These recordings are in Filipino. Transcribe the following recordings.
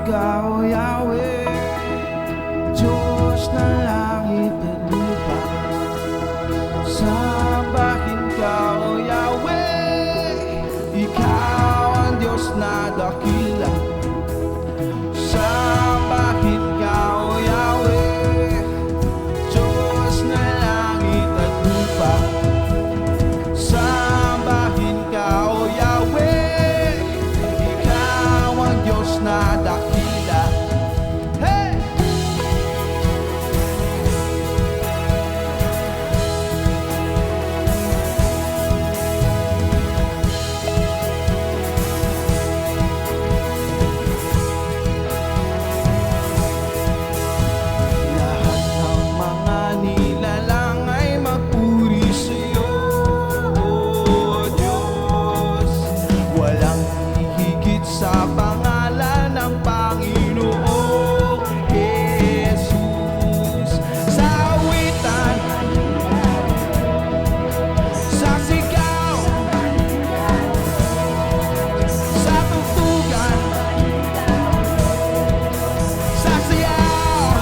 ka, O Yahweh, Diyos na langit at lupa. Sambahin ka, O Yahweh, Ikaw ang Diyos na dakila. Sambahin ka, O Yahweh, Diyos na langit at lupa. Sambahin ka, O Yahweh, Ikaw ang Diyos na dakila. Hey! Lahat ng mga nilalang ay magpuri sa'yo, O Diyos. Walang hihigit sa pangalan ng Panginoong Jesus. Sa awitan, sa sigaw, sa tugtugan, sa sayaw,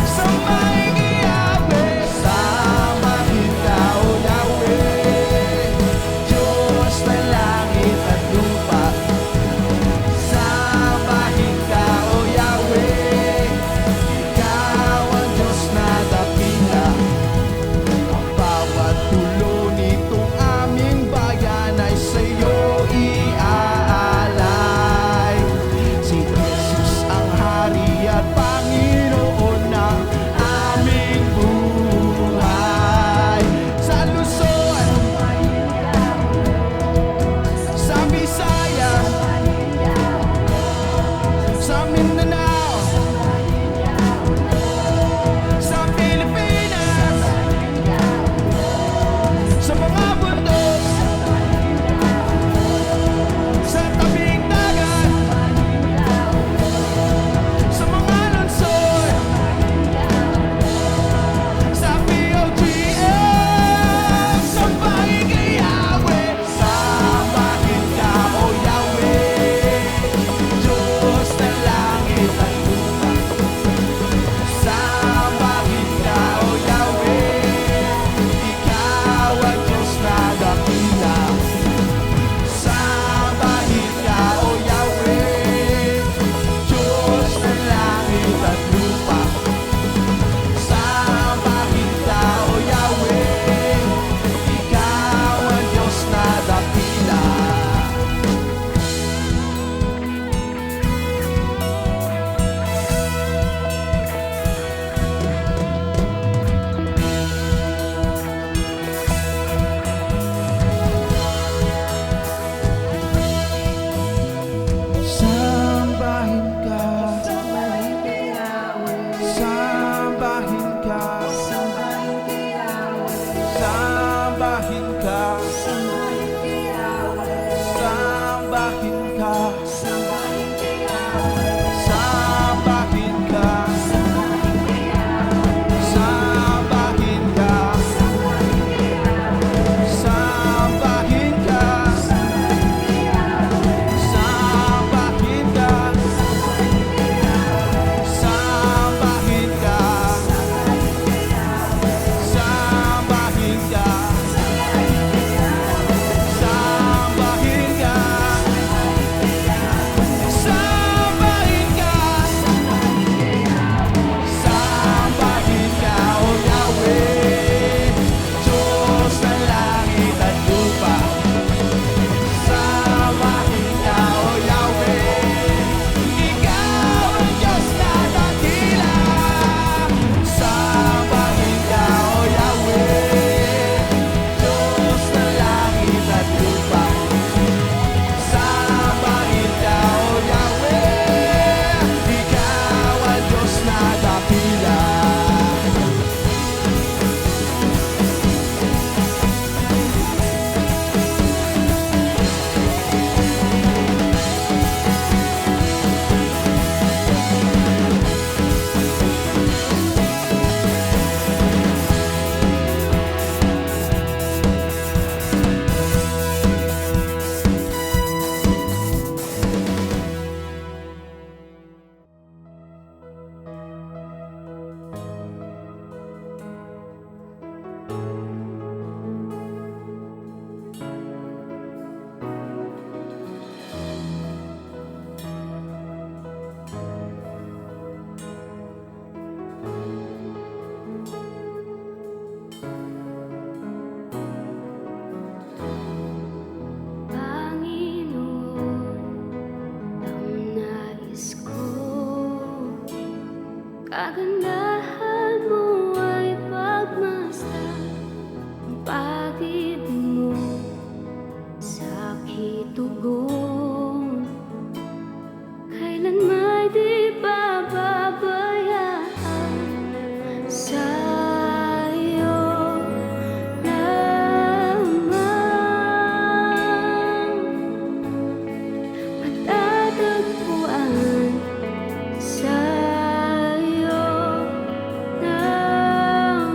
sambahin ka, Yahweh. Sambahin ka, O Yahweh, Diyos na langit at lupa. Sambahin ka, O Yahweh, Ikaw ang Diyos na dakila. Ang bawat tulo nitong aming bayan ay sa'yo iaalay. Si Jesus ang Hari at Panginoon ng aming buhay. Sa Luzon, sa Visayas, sa Mindanao, sa Pilipinas, sa mga bundok, sa tabing dagat, sa mga lungsod, sa POGM, sambahin ka, Yahweh. Sambahin ka, O Yahweh, Diyos na langit at lupa. Sambahin ka, O Yahweh, Ikaw ang Diyos na dakila. Sambahin ka, O Yahweh, Diyos na langit at lupa. Sambahin ka, O Yahweh, Ikaw ang Diyos na dakila. Sambahin ka, sambahin ka, sambahin ka, sambahin ka, sambahin ka, sambahin ka, sambahin ka, sambahin ka, sambahin ka, sambahin ka, sambahin ka. pag-ibig mo sa aking tugon, kailanman di pababayaan. Sa'yo lamang matatagpuan, sa'yo lamang.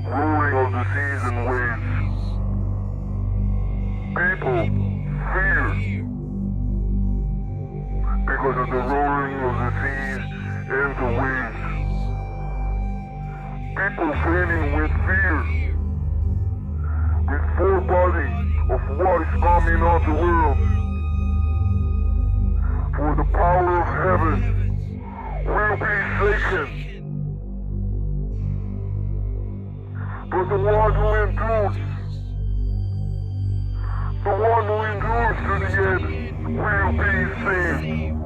roaring of the seas and waves. People fear because of the roaring of the seas and the waves. People failing with fear, with foreboding of what is coming on the world. For the power of heaven will be shaken. But the one who endures to the end will be saved.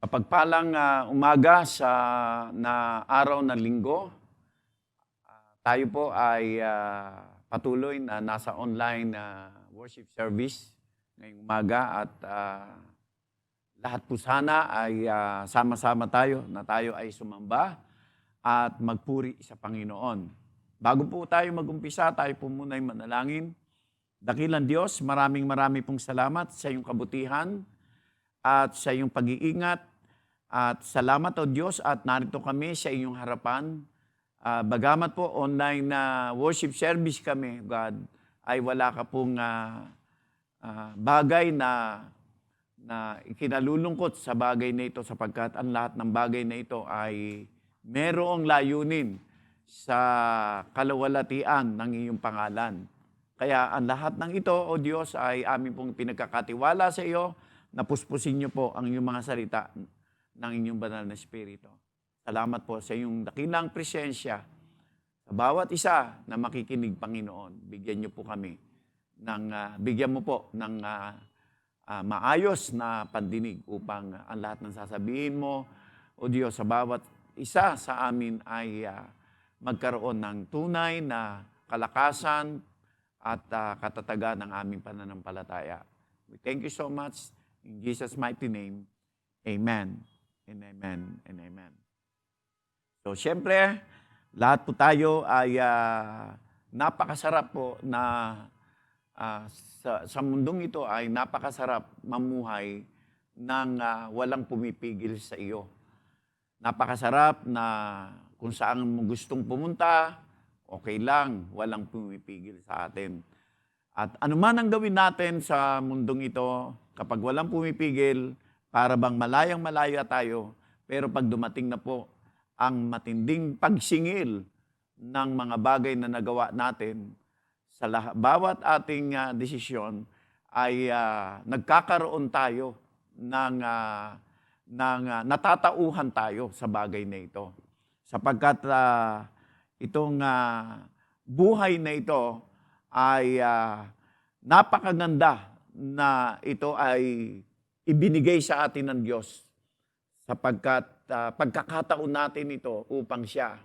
Mapagpalang umaga na araw ng linggo. Tayo po ay patuloy na nasa online worship service ngayong umaga at lahat po sana ay sama-sama tayo na tayo ay sumamba at magpuri sa Panginoon. Bago po tayo mag-umpisa, tayo po muna ay manalangin. Dakilang Diyos, maraming pong salamat sa iyong kabutihan at sa iyong pag-iingat. At salamat o Diyos at narito kami sa inyong harapan. Bagamat po online na worship service kami, God, ay wala ka pong bagay na ikinalulungkot sa bagay na ito sapagkat ang lahat ng bagay na ito ay merong layunin sa kalawalatian ng iyong pangalan. Kaya ang lahat ng ito, o Diyos, ay amin pong pinagkakatiwala sa iyo, napuspusin niyo po ang iyong mga salita ng inyong banal na Espiritu. Salamat po sa iyong dakilang presensya sa bawat isa na makikinig, Panginoon. Bigyan niyo po kami bigyan mo po ng maayos na pandinig upang ang lahat ng sasabihin mo, o Diyos, sa bawat isa sa amin ay magkaroon ng tunay na kalakasan at katatagan ng aming pananampalataya. We thank you so much. In Jesus' mighty name, amen. And amen, and amen. So, siyempre, lahat po tayo ay napakasarap po na sa mundong ito ay napakasarap mamuhay ng walang pumipigil sa iyo. Napakasarap na kung saan mo gustong pumunta, okay lang, walang pumipigil sa atin. At anuman ang gawin natin sa mundong ito, kapag walang pumipigil, para bang malayang-malaya tayo, pero pag dumating na po ang matinding pagsingil ng mga bagay na nagawa natin, sa bawat ating desisyon ay nagkakaroon tayo ng natatauhan tayo sa bagay na ito. Sapagkat itong buhay na ito ay napakaganda na ito ay ibinigay sa atin ng Diyos sapagkat pagkakataon natin ito upang siya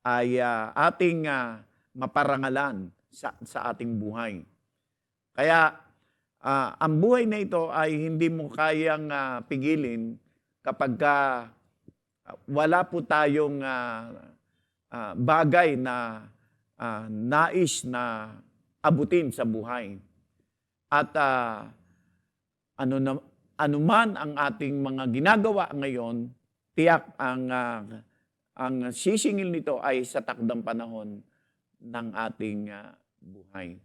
ay ating maparangalan sa ating buhay. Kaya ang buhay na ito ay hindi mo kayang pigilin kapag wala po tayong bagay na nais na abutin sa buhay. At anuman ang ating mga ginagawa ngayon, tiyak ang sisingil nito ay sa takdang panahon ng ating buhay.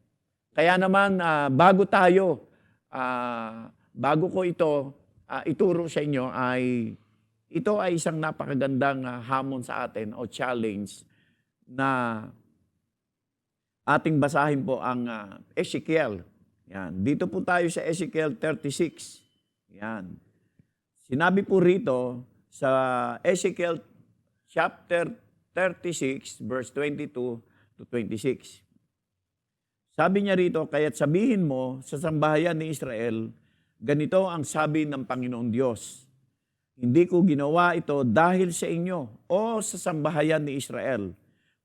Kaya naman, bago ko ito ituro sa inyo, ito ay isang napakagandang hamon sa atin o challenge na ating basahin po ang Ezekiel. Yan. Dito po tayo sa Ezekiel 36. Yan. Sinabi po rito sa Ezekiel chapter 36, verse 22 to 26. Sabi niya rito, kaya't sabihin mo sa sambahayan ni Israel, ganito ang sabi ng Panginoong Diyos. Hindi ko ginawa ito dahil sa inyo o sa sambahayan ni Israel,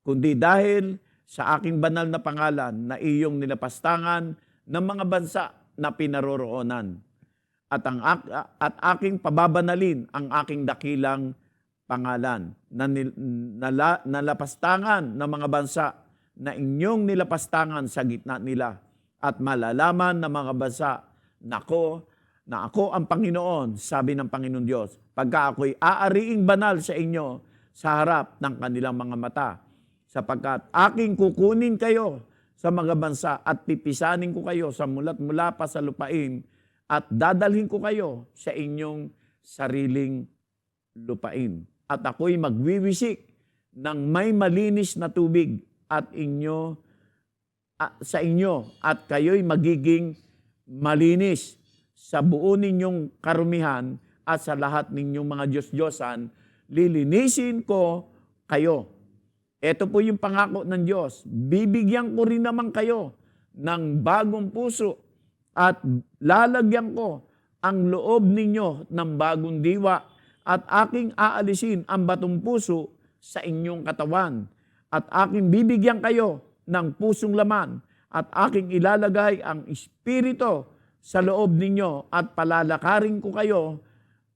kundi dahil sa aking banal na pangalan na iyong nilapastangan ng mga bansa na pinaroroonan. at aking pababanalin ang aking dakilang pangalan na nalapastangan ng mga bansa na inyong nilapastangan sa gitna nila at malalaman ng mga bansa na ako ang Panginoon, sabi ng Panginoon Diyos, pagka ako'y aariing banal sa inyo sa harap ng kanilang mga mata, sapagkat aking kukunin kayo sa mga bansa at pipisanin ko kayo sa mulat-mula pa sa lupain at dadalhin ko kayo sa inyong sariling lupain. At ako'y magwiwisik ng may malinis na tubig sa inyo at kayo'y magiging malinis sa buo ninyong karumihan at sa lahat ninyong mga Diyos-Diyosan, lilinisin ko kayo. Ito po yung pangako ng Diyos. Bibigyan ko rin naman kayo ng bagong puso at lalagyan ko ang loob ninyo ng bagong diwa at aking aalisin ang batong puso sa inyong katawan at aking bibigyan kayo ng pusong laman at aking ilalagay ang espiritu sa loob ninyo at palalakarin ko kayo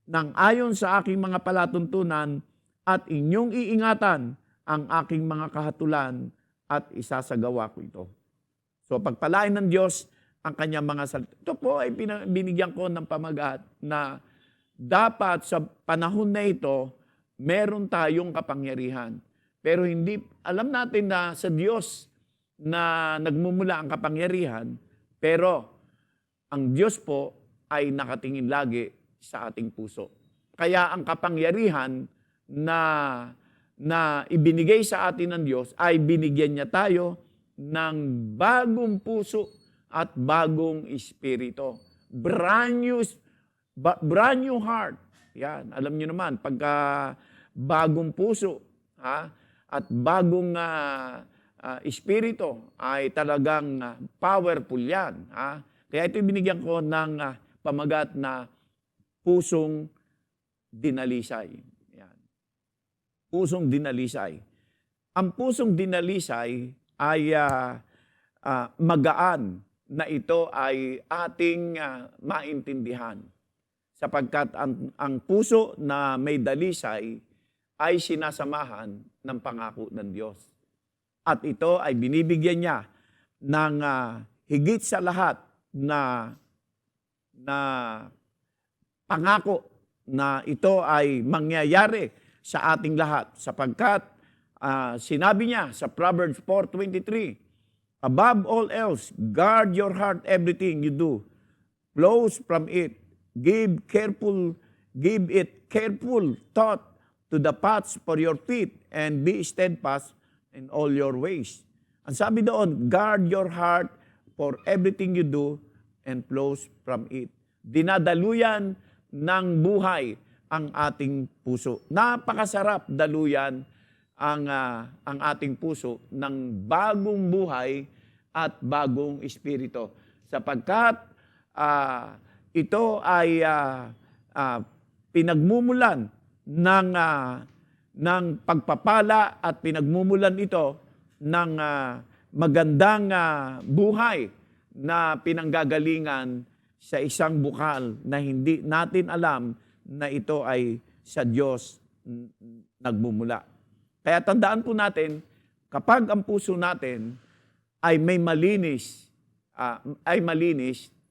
ng ayon sa aking mga palatuntunan at inyong iingatan ang aking mga kahatulan at isasagawa ko ito. So pagpalain ng Diyos ang kanyang mga salita. Ito po ay binigyan ko ng pamagat na dapat sa panahon na ito, meron tayong kapangyarihan. Pero hindi, alam natin na sa Diyos na nagmumula ang kapangyarihan, pero ang Diyos po ay nakatingin lagi sa ating puso. Kaya ang kapangyarihan na ibinigay sa atin ng Diyos ay binigyan niya tayo ng bagong puso at bagong espiritu. Brand new heart. Yan, alam niyo naman, pagka bagong puso at bagong espiritu ay talagang powerful yan. Kaya ito binigyan ko ng pamagat na pusong dinalisay. Yan. Pusong dinalisay. Ang pusong dinalisay ay magaan na ito ay ating maintindihan. Sapagkat ang puso na may dalisay ay sinasamahan ng pangako ng Diyos. At ito ay binibigyan niya ng higit sa lahat na pangako na ito ay mangyayari sa ating lahat. Sapagkat sinabi niya sa Proverbs 4:23, above all else, guard your heart, everything you do flows from it. Give it careful thought to the paths for your feet and be steadfast in all your ways. Ang sabi doon, guard your heart for everything you do and flows from it. Dinadaluyan ng buhay ang ating puso. Napakasarap daluyan ang ating puso ng bagong buhay at bagong espiritu. Sapagkat ito ay pinagmumulan ng pagpapala at pinagmumulan ito ng magandang buhay na pinanggagalingan sa isang bukal na hindi natin alam na ito ay sa Diyos nagmumula. Kaya tandaan po natin, kapag ang puso natin ay may malinis,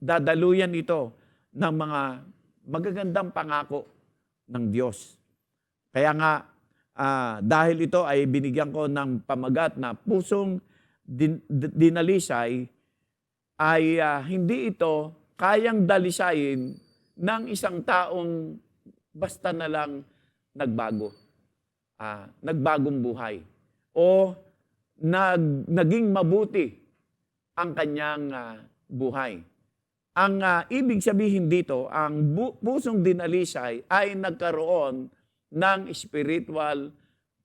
dadaluyan ito ng mga magagandang pangako ng Diyos. Kaya nga, dahil ito ay binigyan ko ng pamagat na pusong dinalisay, ay hindi ito kayang dalisayin ng isang taong basta na lang nagbago. Nagbagong buhay. O naging mabuti ang kanyang buhay. Ang ibig sabihin dito, ang pusong dinalisay ay nagkaroon ng spiritual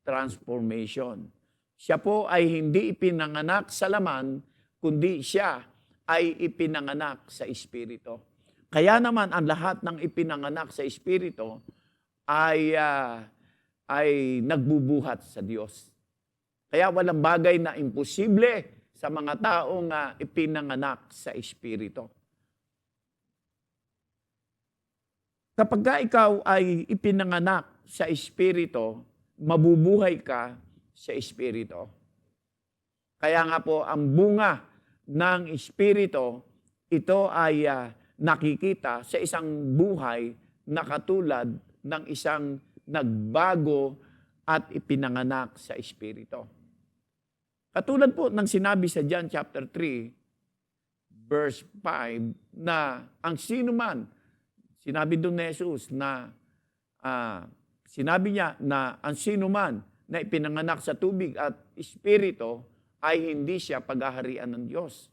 transformation. Siya po ay hindi ipinanganak sa laman, kundi siya ay ipinanganak sa espiritu. Kaya naman ang lahat ng ipinanganak sa espiritu ay nagbubuhat sa Diyos. Kaya walang bagay na imposible sa mga taong ipinanganak sa espiritu. Kapag ka ikaw ay ipinanganak sa Espiritu, mabubuhay ka sa Espiritu. Kaya nga po, ang bunga ng Espiritu, ito ay nakikita sa isang buhay na katulad ng isang nagbago at ipinanganak sa Espiritu. Katulad po ng sinabi sa John chapter 3, verse 5, na ang sino man, sinabi doon ni Jesus na, sinabi niya na ang sino man na ipinanganak sa tubig at Espiritu ay hindi siya paghaharian ng Diyos.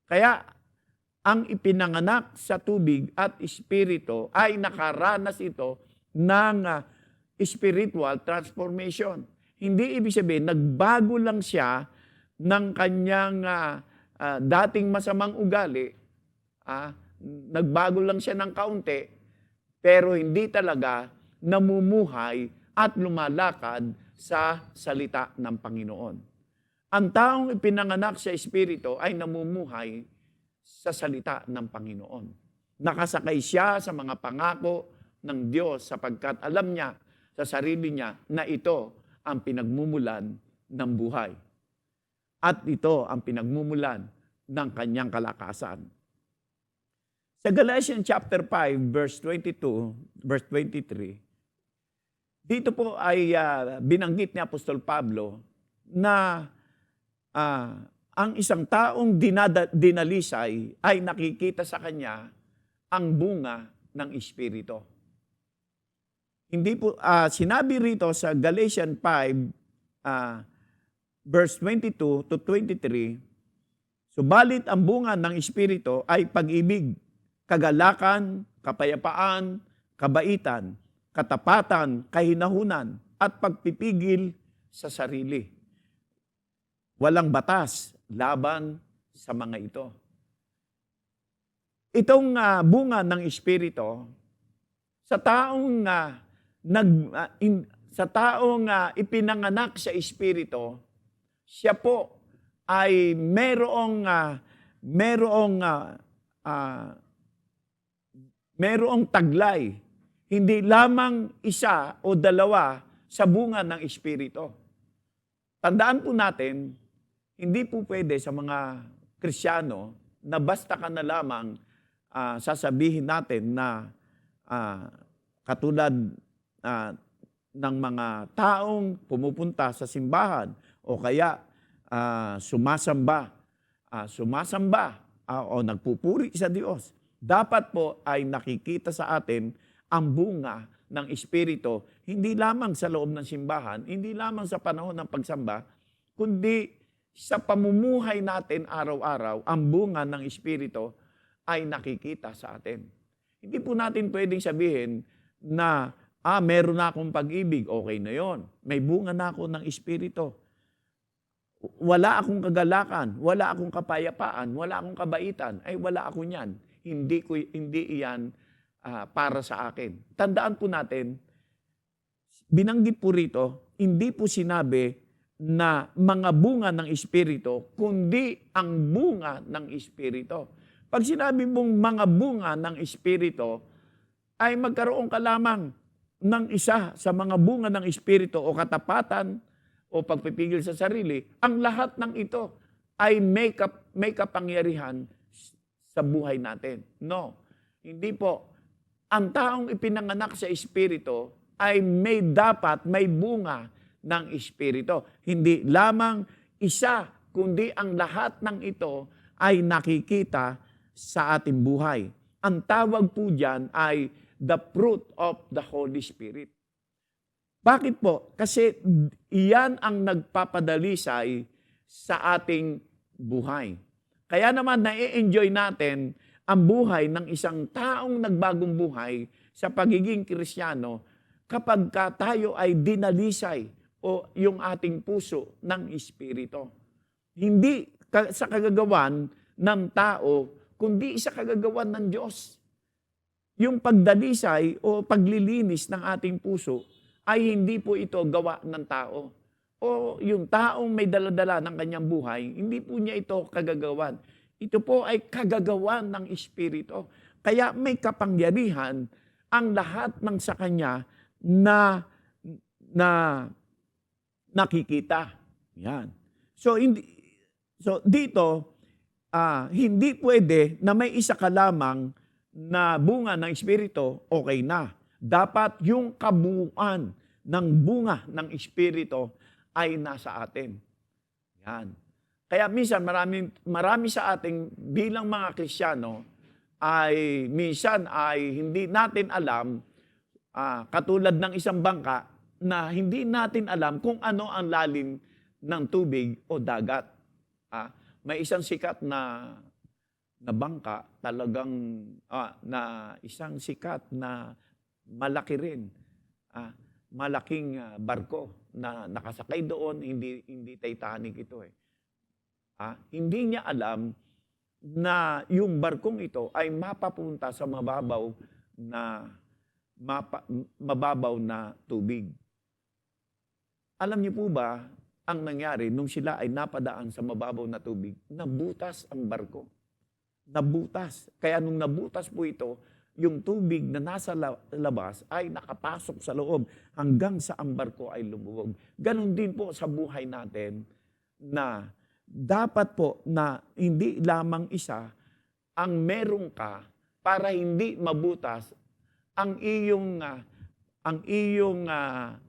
Kaya, ang ipinanganak sa tubig at Espiritu ay nakaranas ito ng spiritual transformation. Hindi ibig sabihin, nagbago lang siya ng kanyang dating masamang ugali. Nagbago lang siya ng kaunti, pero hindi talaga namumuhay at lumalakad sa salita ng Panginoon. Ang taong ipinanganak sa Espiritu ay namumuhay sa salita ng Panginoon. Nakasakay siya sa mga pangako ng Diyos sapagkat alam niya sa sarili niya na ito ang pinagmumulan ng buhay. At ito ang pinagmumulan ng kanyang kalakasan. Sa Galatians chapter 5, verse 22, verse 23, dito po ay binanggit ni Apostol Pablo na ang isang taong dinalisay ay nakikita sa kanya ang bunga ng Espiritu. Hindi po, sinabi rito sa Galatians 5, verse 22 to 23, subalit ang bunga ng Espiritu ay pag-ibig, kagalakan, kapayapaan, kabaitan, katapatan, kahinahunan, at pagpipigil sa sarili. Walang batas laban sa mga ito. Itong bunga ng Espiritu, sa taong ipinanganak sa Espiritu, siya po ay merong taglay, hindi lamang isa o dalawa sa bunga ng Espiritu. Tandaan po natin, hindi po pwede sa mga Kristiyano na basta ka na lamang sasabihin natin na katulad ng mga taong pumupunta sa simbahan o kaya sumasamba o nagpupuri sa Diyos. Dapat po ay nakikita sa atin ang bunga ng Espiritu, hindi lamang sa loob ng simbahan, hindi lamang sa panahon ng pagsamba, kundi sa pamumuhay natin araw-araw, ang bunga ng Espiritu ay nakikita sa atin. Hindi po natin pwedeng sabihin na, meron na akong pag-ibig, okay na yon. May bunga na ako ng Espiritu. Wala akong kagalakan, wala akong kapayapaan, wala akong kabaitan, ay wala ako niyan. Hindi iyan para sa akin. Tandaan po natin, binanggit po rito, hindi po sinabi na mga bunga ng Espiritu, kundi ang bunga ng Espiritu. Pag sinabi mong mga bunga ng Espiritu, ay magkaroon ka lamang ng isa sa mga bunga ng Espiritu o katapatan o pagpipigil sa sarili. Ang lahat ng ito ay may kapangyarihan sa buhay natin. No, hindi po. Ang taong ipinanganak sa Espiritu ay may bunga ng Espiritu. Hindi lamang isa, kundi ang lahat ng ito ay nakikita sa ating buhay. Ang tawag po dyan ay the fruit of the Holy Spirit. Bakit po? Kasi iyan ang nagpapadalisay sa ating buhay. Kaya naman na-enjoy natin ang buhay ng isang taong nagbagong buhay sa pagiging Kristiyano kapag tayo ay dinalisay o yung ating puso ng Espiritu. Hindi sa kagagawan ng tao, kundi sa kagagawan ng Diyos. Yung pagdalisay o paglilinis ng ating puso ay hindi po ito gawa ng tao. O yung taong may daladala ng kanyang buhay, hindi po niya ito kagagawan. Ito po ay kagagawan ng Espiritu. Kaya may kapangyarihan ang lahat ng sa Kanya na nakikita. Yan. So dito, hindi pwede na may isa ka lamang na bunga ng Espiritu, okay na. Dapat yung kabuuan ng bunga ng Espiritu ay nasa atin. Yan. Kaya minsan marami sa ating bilang mga Kristiyano ay minsan ay hindi natin alam, katulad ng isang bangka, na hindi natin alam kung ano ang lalim ng tubig o dagat. May isang sikat na bangka, talagang na isang sikat na malaki rin. Malaking barko na nakasakay doon, hindi Titanic ito eh. Hindi niya alam na yung barkong ito ay mapapunta sa mababaw na tubig. Alam niyo po ba, ang nangyari nung sila ay napadaan sa mababaw na tubig, nabutas ang barko. Nabutas. Kaya nung nabutas po ito, yung tubig na nasa labas ay nakapasok sa loob hanggang sa ang barko ay lumuwag. Ganon din po sa buhay natin na dapat po na hindi lamang isa ang meron ka para hindi mabutas ang iyong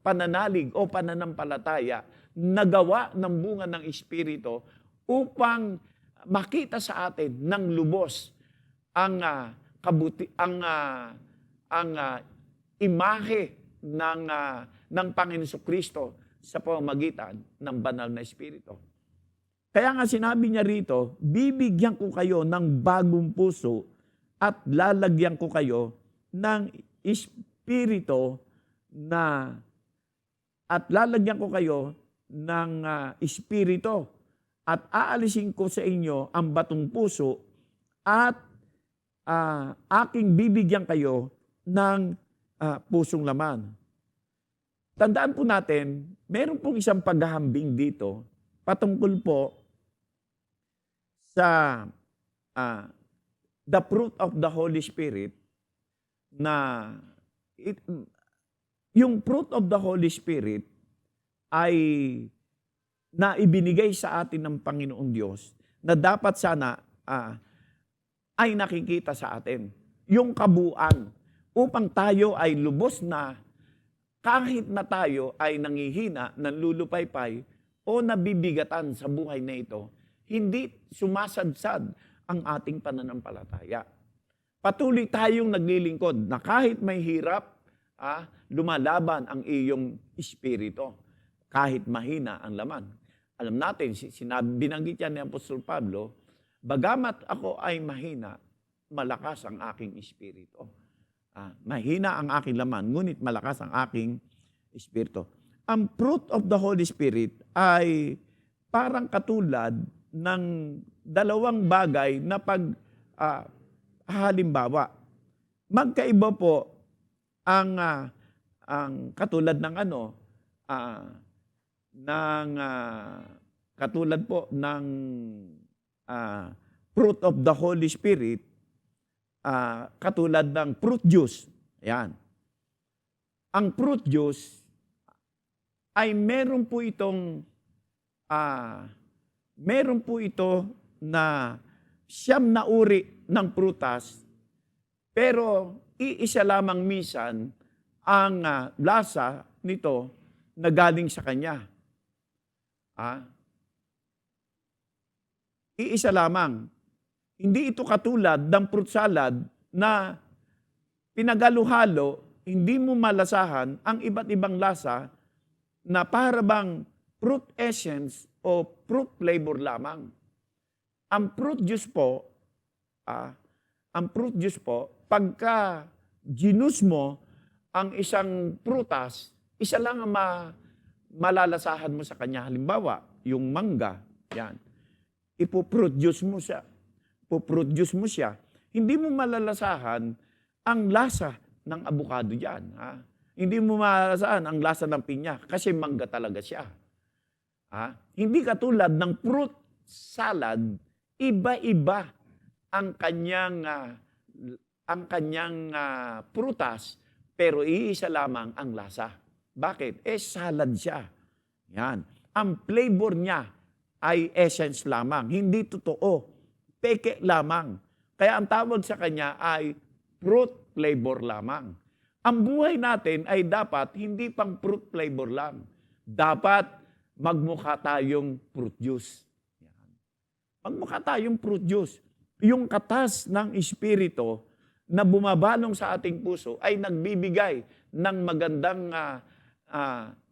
pananalig o pananampalataya na gawa ng bunga ng Espiritu upang makita sa atin ng lubos ang imahe ng Panginoon Jesucristo sa pamamagitan ng banal na Espiritu. Kaya nga sinabi niya rito, bibigyan ko kayo ng bagong puso at lalagyan ko kayo ng Espiritu Espiritu at aalisin ko sa inyo ang batong puso at aking bibigyan kayo ng pusong laman. Tandaan po natin, meron pong isang paghahambing dito patungkol po sa the fruit of the Holy Spirit na yung fruit of the Holy Spirit ay na ibinigay sa atin ng Panginoong Diyos na dapat sana ay nakikita sa atin. Yung kabuuan upang tayo ay lubos na kahit na tayo ay nangihina, nanlulupaypay o nabibigatan sa buhay na ito, hindi sumasadsad ang ating pananampalataya. Patuloy tayong naglilingkod na kahit may hirap, lumalaban ang iyong espiritu. Kahit mahina ang laman. Alam natin, binanggit yan ni Apostol Pablo, bagamat ako ay mahina, malakas ang aking espiritu. Mahina ang aking laman, ngunit malakas ang aking espiritu. Ang fruit of the Holy Spirit ay parang katulad ng dalawang bagay na halimbawa. Magkaiba po ang katulad ng katulad po ng fruit of the Holy Spirit, katulad ng fruit juice. Ayan. Ang fruit juice ay meron po ito na siyam na uri ng prutas, pero iisa lamang minsan ang lasa nito na galing sa kanya. Iisa lamang. Hindi ito katulad ng fruit salad na pinagalo-halo, hindi mo malasahan ang iba't ibang lasa na para bang fruit essence o fruit flavor lamang. Ang fruit juice po, pagka ginus mo ang isang prutas, isa lang ang malalasahan mo sa kanya. Halimbawa, yung mangga, yan. Ipo-produce mo siya. Hindi mo malalasahan ang lasa ng abukado diyan. Hindi mo malalasahan ang lasa ng pinya kasi mangga talaga siya. Hindi katulad ng fruit salad, iba-iba ang kanyang ang kanyang prutas, pero iisa lamang ang lasa. Bakit? Salad siya. Yan. Ang flavor niya ay essence lamang. Hindi totoo. Peke lamang. Kaya ang tawag sa kanya ay fruit flavor lamang. Ang buhay natin ay dapat hindi pang fruit flavor lang. Dapat magmukha tayong fruit juice. Yan. Magmukha tayong fruit juice. Yung katas ng Espiritu na bumabalong sa ating puso ay nagbibigay ng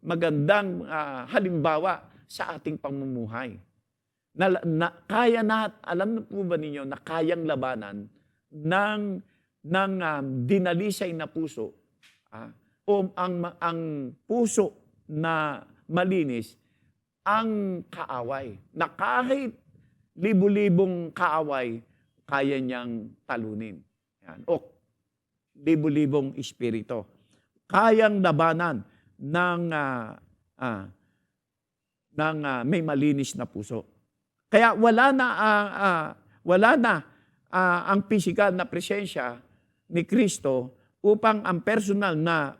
magandang halimbawa sa ating pamumuhay. Kaya na, alam na po ba ninyo na kayang labanan ng dinalisay na puso o ang puso na malinis ang kaaway. Na kahit libu-libong kaaway, kaya niyang talunin. Yan. O libu-libong espiritu. Kayang labanan ng may malinis na puso. Kaya wala na ang physical na presensya ni Kristo upang ang personal na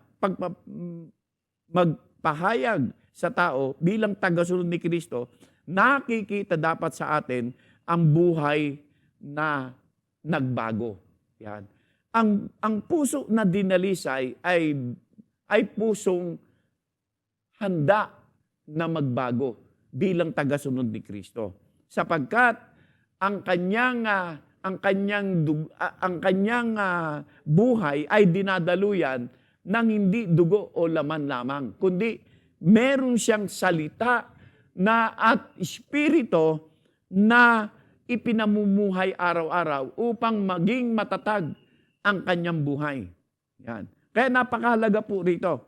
magpahayag sa tao bilang tagasunod ni Kristo, nakikita dapat sa atin ang buhay na nagbago. Yan. Ang puso na dinalisay ay pusong handa na magbago bilang tagasunod ni Kristo. Sapagkat ang kanyang buhay ay dinadaluyan ng hindi dugo o laman lamang, kundi meron siyang salita na at espiritu na ipinamumuhay araw-araw upang maging matatag ang kanyang buhay. Yan. Kaya napakahalaga po rito.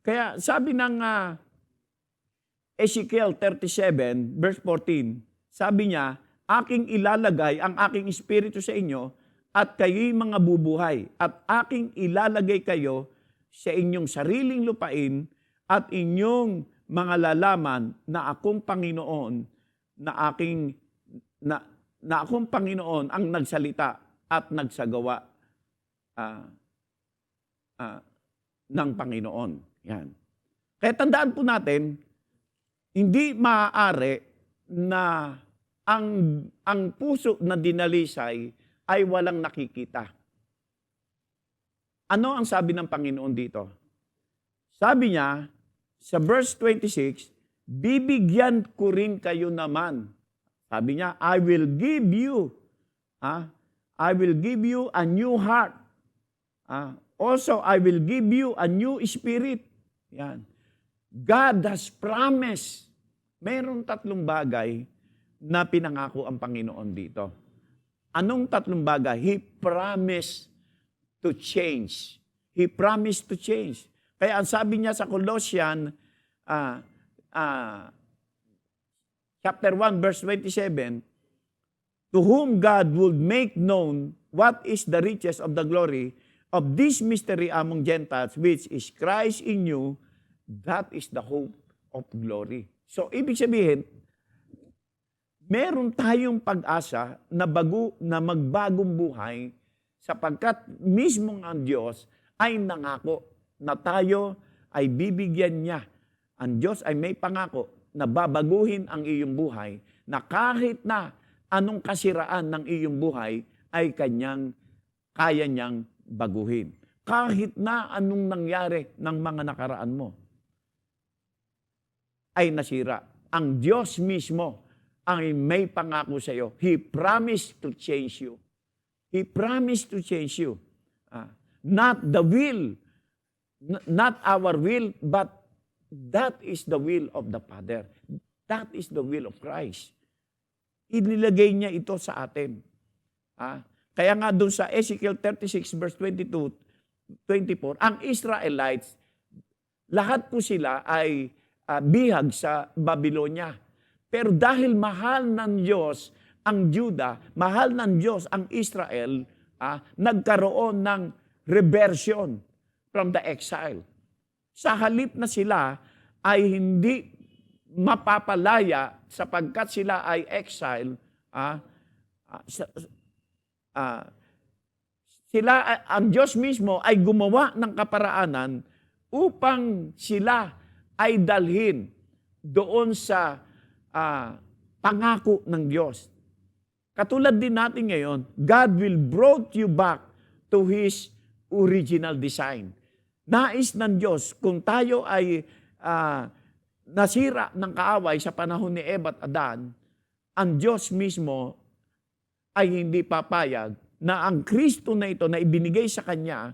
Kaya sabi ng Ezekiel 37 verse 14, sabi niya, aking ilalagay ang aking espiritu sa inyo at kayo'y mga bubuhay at aking ilalagay kayo sa inyong sariling lupain at inyong mga lalaman na akong Panginoon na akong Panginoon ang nagsalita at nagsagawa ng Panginoon. Yan. Kaya tandaan po natin, hindi maaari na ang puso na dinalisay ay walang nakikita. Ano ang sabi ng Panginoon dito? Sabi niya, sa verse 26, bibigyan ko rin kayo naman. Sabi niya, I will give you a new heart. Also, I will give you a new spirit. Yan. God has promised. Mayroong tatlong bagay na pinangako ang Panginoon dito. Anong tatlong bagay? He promised to change. He promised to change. Kaya ang sabi niya sa Colossians chapter 1 verse 27, to whom God would make known what is the riches of the glory of this mystery among Gentiles, which is Christ in you, that is the hope of glory. So, ibig sabihin, meron tayong pag-asa na magbagong buhay sapagkat mismong ang Diyos ay nangako na tayo ay bibigyan niya. Ang Diyos ay may pangako na babaguhin ang iyong buhay na kahit na anong kasiraan ng iyong buhay ay kaya niyang baguhin. Kahit na anong nangyari ng mga nakaraan mo ay nasira. Ang Diyos mismo ang may pangako sa iyo. He promised to change you. He promised to change you. Not the will, not our will, but that is the will of the Father. That is the will of Christ. Inilagay niya ito sa atin. Kaya nga doon sa Ezekiel 36 verse 22, 24, ang Israelites, lahat po sila ay bihag sa Babylonia. Pero dahil mahal ng Diyos ang Juda, mahal ng Diyos ang Israel, nagkaroon ng reversion from the exile. Sa halip na sila ay hindi mapapalaya sapagkat sila ay exile, ang Diyos mismo ay gumawa ng kaparaanan upang sila ay dalhin doon sa pangako ng Diyos. Katulad din natin ngayon, God will brought you back to His original design. Nais ng Diyos, kung tayo ay nasira ng kaaway sa panahon ni Eva at Adan, ang Diyos mismo ay hindi papayag na ang Kristo na ito na ibinigay sa Kanya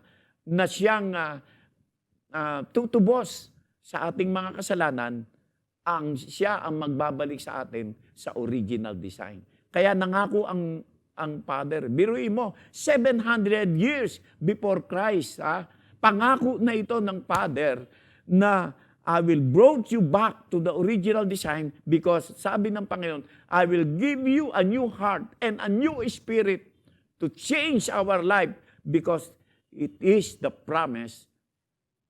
na siyang tutubos sa ating mga kasalanan, siya ang magbabalik sa atin sa original design. Kaya nangako ang Father. Biruin mo, 700 years before Christ, pangako na ito ng Father na I will brought you back to the original design because sabi ng Panginoon, I will give you a new heart and a new spirit to change our life because it is the promise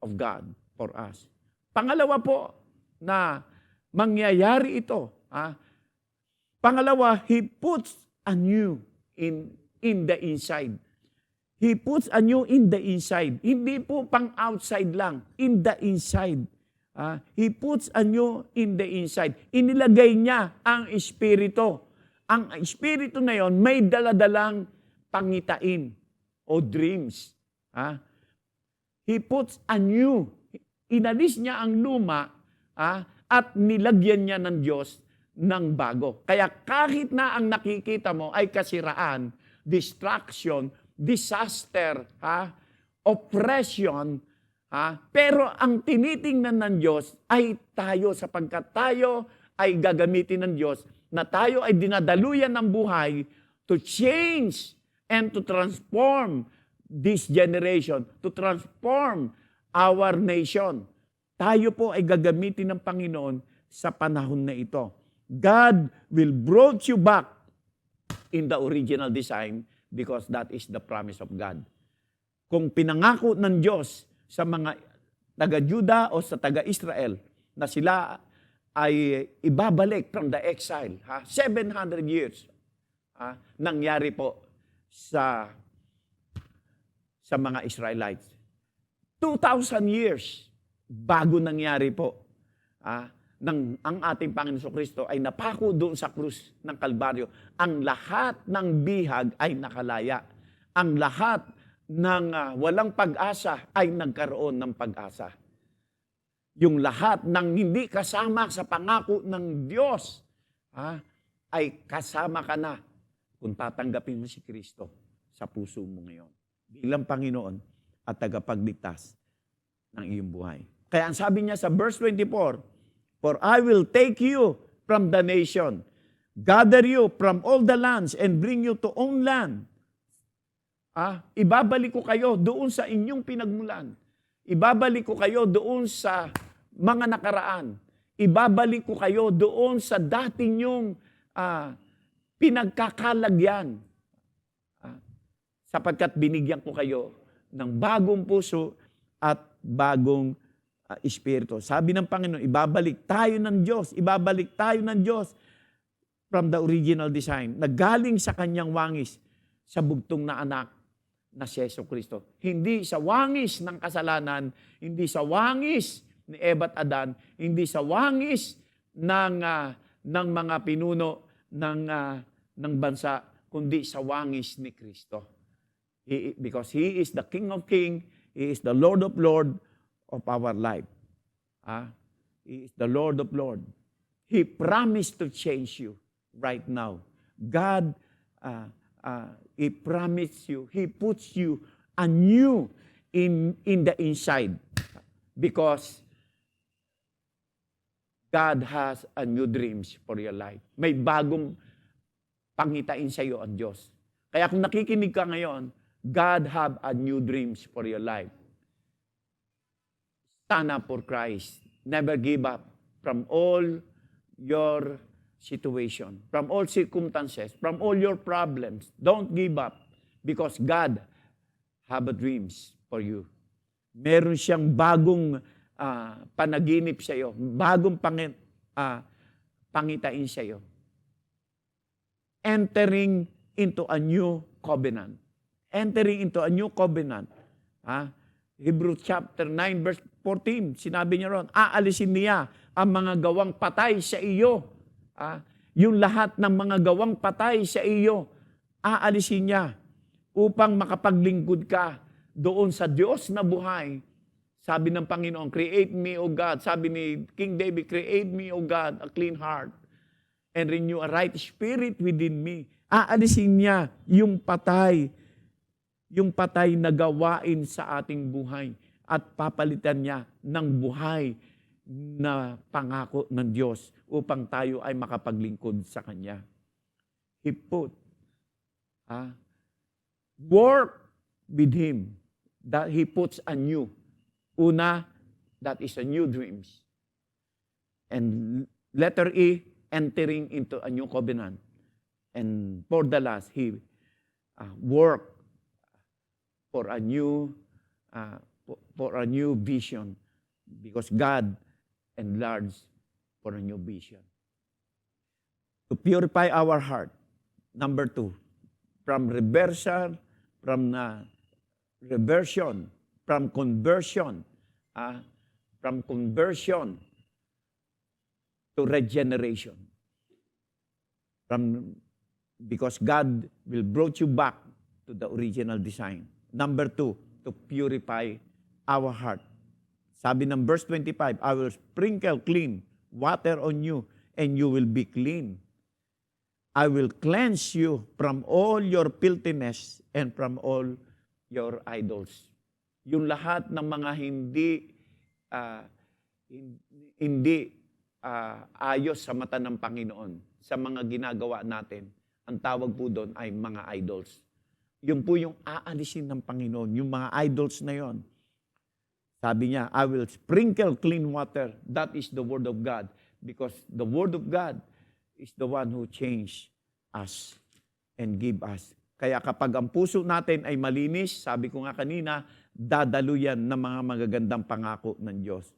of God for us. Pangalawa po na mangyayari ito. Pangalawa, He puts a new in the inside. He puts a new in the inside. Hindi po pang outside lang, in the inside. He puts a new in the inside. Inilagay niya ang Espiritu. Ang Espiritu na yon may daladalang pangitain o dreams. He puts a new. Inalis niya ang luma at nilagyan niya ng Diyos ng bago. Kaya kahit na ang nakikita mo ay kasiraan, distraction, disaster, oppression, pero ang tinitingnan ng Diyos ay tayo sapagkat tayo ay gagamitin ng Diyos na tayo ay dinadaluyan ng buhay to change and to transform this generation, to transform our nation. Tayo po ay gagamitin ng Panginoon sa panahon na ito. God will brought you back in the original design because that is the promise of God. Kung pinangako ng Diyos sa mga taga-Juda o sa taga-Israel na sila ay ibabalik from the exile, 700 years, nangyari po sa mga Israelites. 2,000 years bago nangyari po ang ating Panginoon Kristo ay napako doon sa krus ng Kalbaryo. Ang lahat ng bihag ay nakalaya. Ang lahat ng walang pag-asa ay nagkaroon ng pag-asa. Yung lahat ng hindi kasama sa pangako ng Diyos ay kasama ka na kung tatanggapin mo si Kristo sa puso mo ngayon bilang Panginoon at tagapagligtas ng iyong buhay. Kaya ang sabi niya sa verse 24, for I will take you from the nation, gather you from all the lands, and bring you to own land. Ibabalik ko kayo doon sa inyong pinagmulan. Ibabalik ko kayo doon sa mga nakaraan. Ibabalik ko kayo doon sa dating yung pinagkakalagyan. Sapagkat binigyan ko kayo ng bagong puso at bagong espiritu. Sabi ng Panginoon, ibabalik tayo ng Diyos. Ibabalik tayo ng Diyos from the original design na galing sa kanyang wangis sa bugtong na anak na si Jesucristo. Hindi sa wangis ng kasalanan, hindi sa wangis ni Eva at Adan, hindi sa wangis ng mga pinuno ng bansa, kundi sa wangis ni Kristo. Because He is the King of Kings, He is the Lord of Lords of our life. He is the Lord of Lords. He promised to change you right now. God, He promised you, He puts you anew in the inside. Because God has a new dreams for your life. May bagong pangitain sa iyo ang Diyos. Kaya kung nakikinig ka ngayon, God have a new dreams for your life. Stand up for Christ. Never give up from all your situation, from all circumstances, from all your problems. Don't give up because God have a dreams for you. Meron siyang bagong panaginip sa iyo, bagong pangitain sa iyo. Entering into a new covenant. entering into a new covenant. Hebrews chapter 9 verse 14, sinabi niya ron, aalisin niya ang mga gawang patay sa iyo. Yung lahat ng mga gawang patay sa iyo, aalisin niya upang makapaglingkod ka doon sa Diyos na buhay. Sabi ng Panginoon, create me, O God. Sabi ni King David, create me, O God, a clean heart and renew a right spirit within me. Aalisin niya yung patay na gawain sa ating buhay at papalitan niya ng buhay na pangako ng Diyos upang tayo ay makapaglingkod sa Kanya. He put work with Him that He puts anew. Una, that is a new dreams. And letter E, entering into a new covenant. And for the last, He work for a new vision, because God enlarged for a new vision. To purify our heart. Number 2, from conversion to regeneration. Because God will brought you back to the original design. Number 2, to purify our heart. Sabi ng verse 25, I will sprinkle clean water on you, and you will be clean. I will cleanse you from all your filthiness and from all your idols. Yung lahat ng mga hindi ayos sa mata ng Panginoon, sa mga ginagawa natin, ang tawag po doon ay mga idols. Yun po yung aalisin ng Panginoon, yung mga idols na yon. Sabi niya, I will sprinkle clean water. That is the Word of God. Because the Word of God is the one who changed us and give us. Kaya kapag ang puso natin ay malinis, sabi ko nga kanina, dadaluyan ng mga magagandang pangako ng Diyos.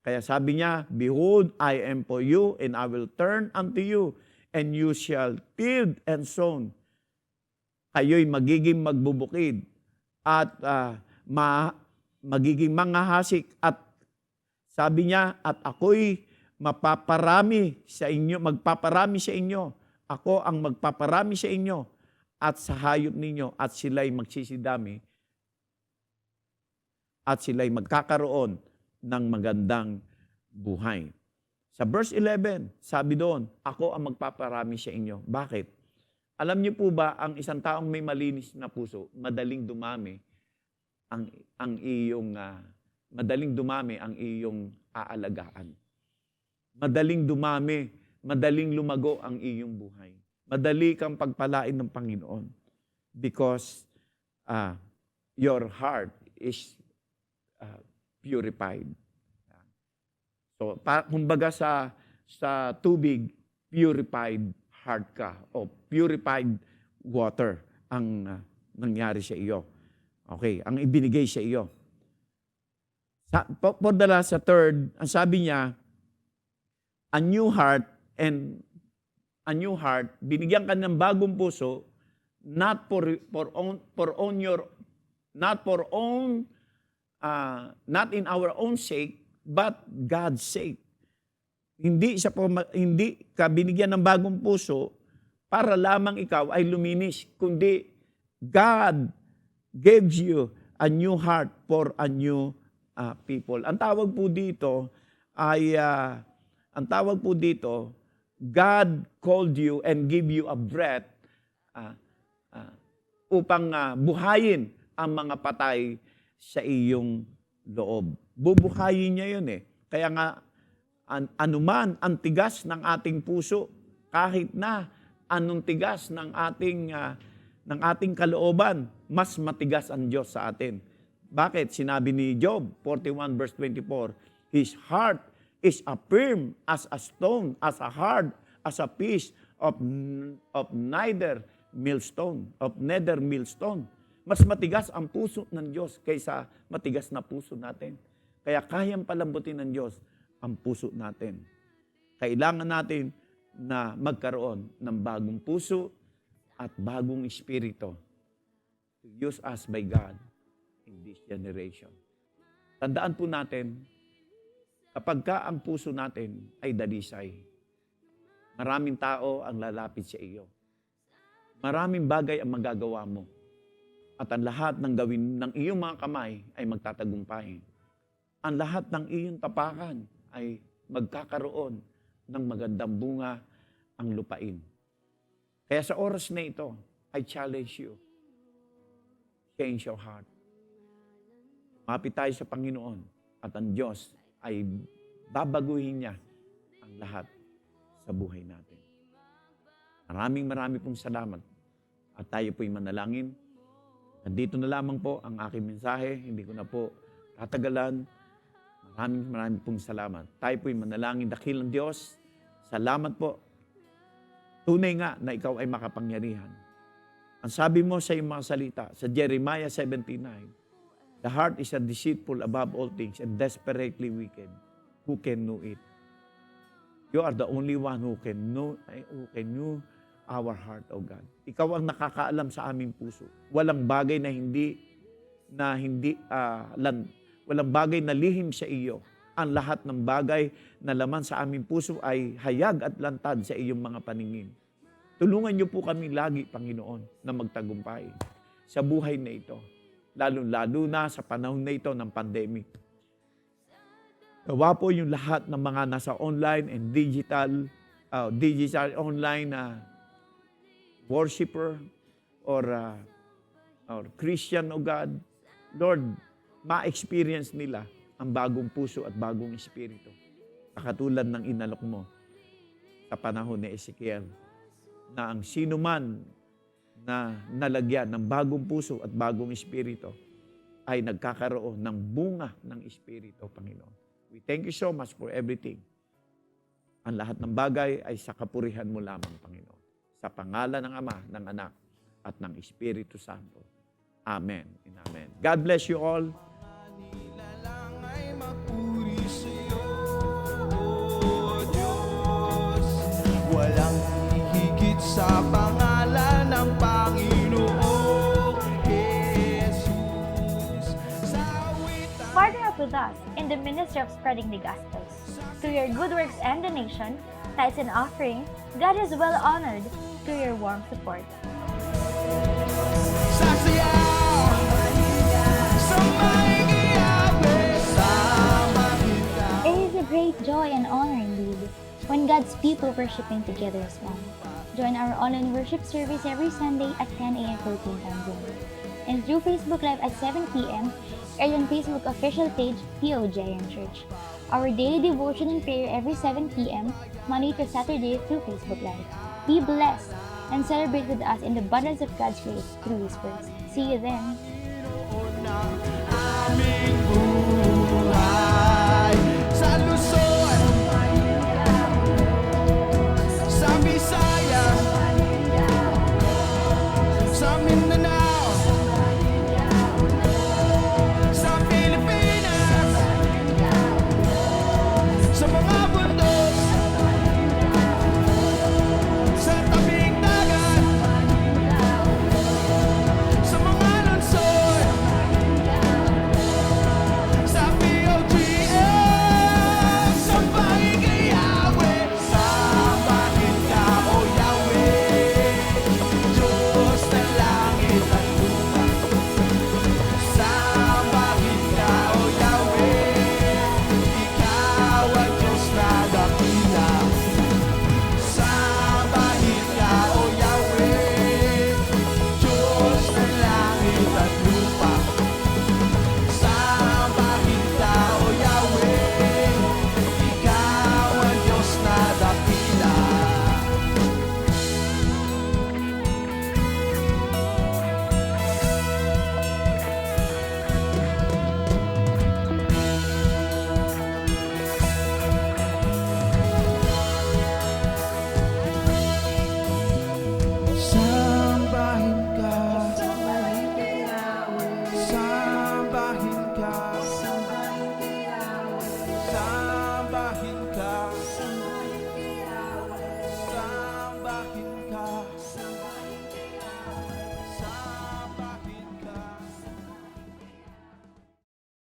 Kaya sabi niya, behold, I am for you, and I will turn unto you, and you shall till and sow. Kayo'y magiging magbubukid at magiging manghahasik, at sabi niya, at ako'y magpaparami sa inyo. Ako ang magpaparami sa inyo at sa hayop ninyo, at sila'y magsisidami at sila'y magkakaroon ng magandang buhay. Sa verse 11, sabi doon, ako ang magpaparami sa inyo. Bakit? Alam niyo po ba, ang isang taong may malinis na puso, madaling dumami ang iyong aalagaan. Madaling dumami, madaling lumago ang iyong buhay. Madali kang pagpalain ng Panginoon because your heart is purified. So, kumbaga sa tubig, purified heart ka o purified water ang nangyari sa iyo. Okay, ang ibinigay sa iyo. For the last, sa third, ang sabi niya, a new heart, binigyan ka ng bagong puso, not in our own sake, but God's sake. Hindi ka binigyan ng bagong puso para lamang ikaw ay luminis, kundi God gives you a new heart for a new people. Ang tawag po dito ay God called you and give you a breath upang buhayin ang mga patay sa iyong loob. Bubuhayin niya yun eh. Kaya nga, anuman ang tigas ng ating puso, kahit na anong tigas ng ating kalooban, mas matigas ang Diyos sa atin. Bakit? Sinabi ni Job 41 verse 24, his heart is firm as a stone, as hard as a piece of nether millstone. Mas matigas ang puso ng Diyos kaysa matigas na puso natin. Kaya kayang palambutin ng Diyos ang puso natin. Kailangan natin na magkaroon ng bagong puso at bagong espiritu. To use us by God in this generation. Tandaan po natin, kapag ka ang puso natin ay dalisay, maraming tao ang lalapit sa iyo. Maraming bagay ang magagawa mo. At ang lahat ng gawin ng iyong mga kamay ay magtatagumpay. Ang lahat ng iyong tapakan ay magkakaroon ng magandang bunga ang lupain. Kaya sa oras na ito, I challenge you. Change your heart. Mapit tayo sa Panginoon at ang Diyos ay babaguhin niya ang lahat sa buhay natin. Maraming pong salamat at tayo po'y manalangin. Nandito na lamang po ang aking mensahe. Hindi ko na po tatagalan. Maraming pong salamat. Tayo po'y manalangin. Dakilang Diyos, salamat po. Tunay nga na ikaw ay makapangyarihan. Ang sabi mo sa iyong mga salita, sa Jeremiah 17:9, the heart is a deceitful above all things and desperately wicked. Who can know it? You are the only one who can know our heart, O God. Ikaw ang nakakaalam sa aming puso. Walang bagay na walang bagay na lihim sa iyo. Ang lahat ng bagay na laman sa aming puso ay hayag at lantad sa iyong mga paningin. Tulungan niyo po kami lagi, Panginoon, na magtagumpay sa buhay na ito. Lalo na sa panahon na ito ng pandemic. Gawa po yung lahat ng mga nasa online and digital online worshiper or Christian, O God. Lord, ma-experience nila ang bagong puso at bagong espiritu. Katulad ng inalok mo sa panahon ni Ezekiel, na ang sino man na nalagyan ng bagong puso at bagong espiritu ay nagkakaroon ng bunga ng espiritu, Panginoon. We thank you so much for everything. Ang lahat ng bagay ay sa kapurihan mo lamang, Panginoon. Sa pangalan ng Ama, ng Anak, at ng Espiritu Santo. Amen and amen. God bless you all. Nila lang ay magpuri sa'yo, O Diyos. Walang hihigit sa pangalan ng Panginoong Jesus. Sa awitan Partner up with us in the ministry of spreading the gospel. Through your good works and donation, tithes and offering, God is well honored through your warm support. sasayaw sa maiiyabe, sama kita. It is a great joy and honor indeed when God's people worshiping together as one. Join our online worship service every Sunday at 10 a.m. Philippine time zone. And through Facebook Live at 7 p.m. or on Facebook official page POJM Church. Our daily devotion and prayer every 7 p.m. Monday to Saturday through Facebook Live. Be blessed and celebrate with us in the abundance of God's grace through His words. See you then. Panginoon ng